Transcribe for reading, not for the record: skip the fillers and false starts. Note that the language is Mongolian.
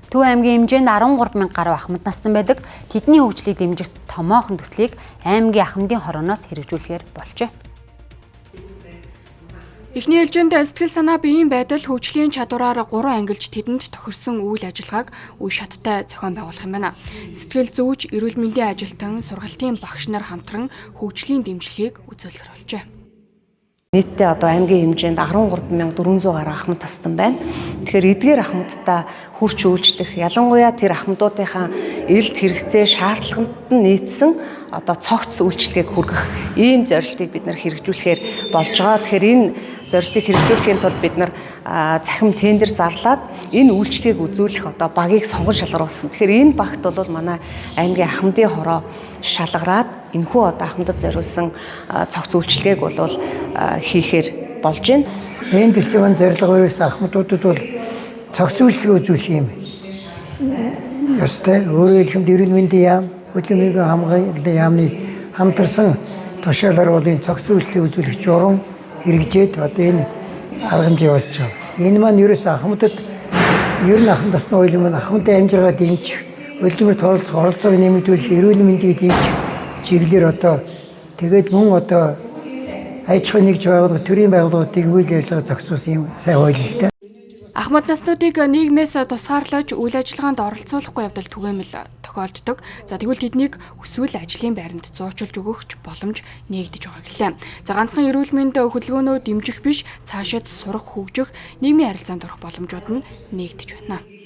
Төв аймгийн хэмжээнд 13 мянга гаруй ахмад настай байдаг. Тэдний хөгжлийг дэмжих томоохон төслийг аймгийн ахмадын хорооноос хэрэгжүүлэхээр болжээ. Эхний ээлжинд сэтгэл санаа биеийн байдал хөгжлийн чадвараар 3 ангилж тэдэнд тохирсон үйл ажиллагааг үе шаттай зохион байгуулах юм байна. Сэтгэл зүйч, эрүүл мэндийн ажилтан, сургалтын багш нар хамтран хөгжлийн дэмжлэгийг үзүүлэхээр болжээ. Нийтдээ одоо аймгийн хэмжээнд 13,400 гаруй ахмад тасдан байна. Тэгэхээр эдгээр ахмадтай хүрч үйлчлэх, ялангуяа тэр ахмадуудынхаа эрэлт хэрэгцээ шаардлаганд нь нийцсэн одоо цогц үйлчлэгийг хүргэх ийм зорилтыг бид нар хэрэгжүүлэхээр болж байгаа. Тэгэхээр энэ зорилтыг хэрэгжүүлэхийн тулд бид нар захим тендер зарлаад энэ үйлчлэгийг үзүүлэх одоо багийг сонгон шалгаруулсан. Тэгэхээр энэ багт бол манай аймгийн ахмадын хороо шалгараад энэхүү одоо ахмадад зориулсан цогц үйлчлэгийг бол хийхээр болж байна. Энэ төслийн зорилго ерөөс ахмадуудад бол цогц үйлчлэг үзүүлэх юм. Ёстой. Өөрөөр хэлбэл эрүүл мэндийн яам, хөдөлмөрийн хамгааллын яамны хамтарсан тушаалаар бол энэ цогц үйлчлэг үзүүлэх журам хэрэгжээд одоо энэ арга хэмжээ болж байгаа. Энэ маань ерөөс ахмадад ер нь ахмад насны уялан маань ахмадын амжиргаа дэмжих, хөдөлмөрт оролцоог нэмэгдүүлэх, эрүүл мэндийг дэмжих чиглэлээр одоо тэгээд мөн одоо аж ахуйн нэгж байгууллага, төрийн байгууллагуудыг үйл ажиллагаа зохицуулсан юм сайн хууль. Ахмад наснуудыг нийгмээс тусгаарлаж үйл ажиллагаанд оролцуулахгүй явдал түгээмэл тохиолддог. За тэгвэл тэднийг өсвөл ажлын байранд зуучилж өгөх боломж нээгдэж байгаа гэлээ. За ганцхан эрүүл мэнд хөдөлгөөнөө дэмжих биш, цаашид сурах, хөгжих, нийгмийн харилцаанд орох боломжууд нь нээгдэж байна.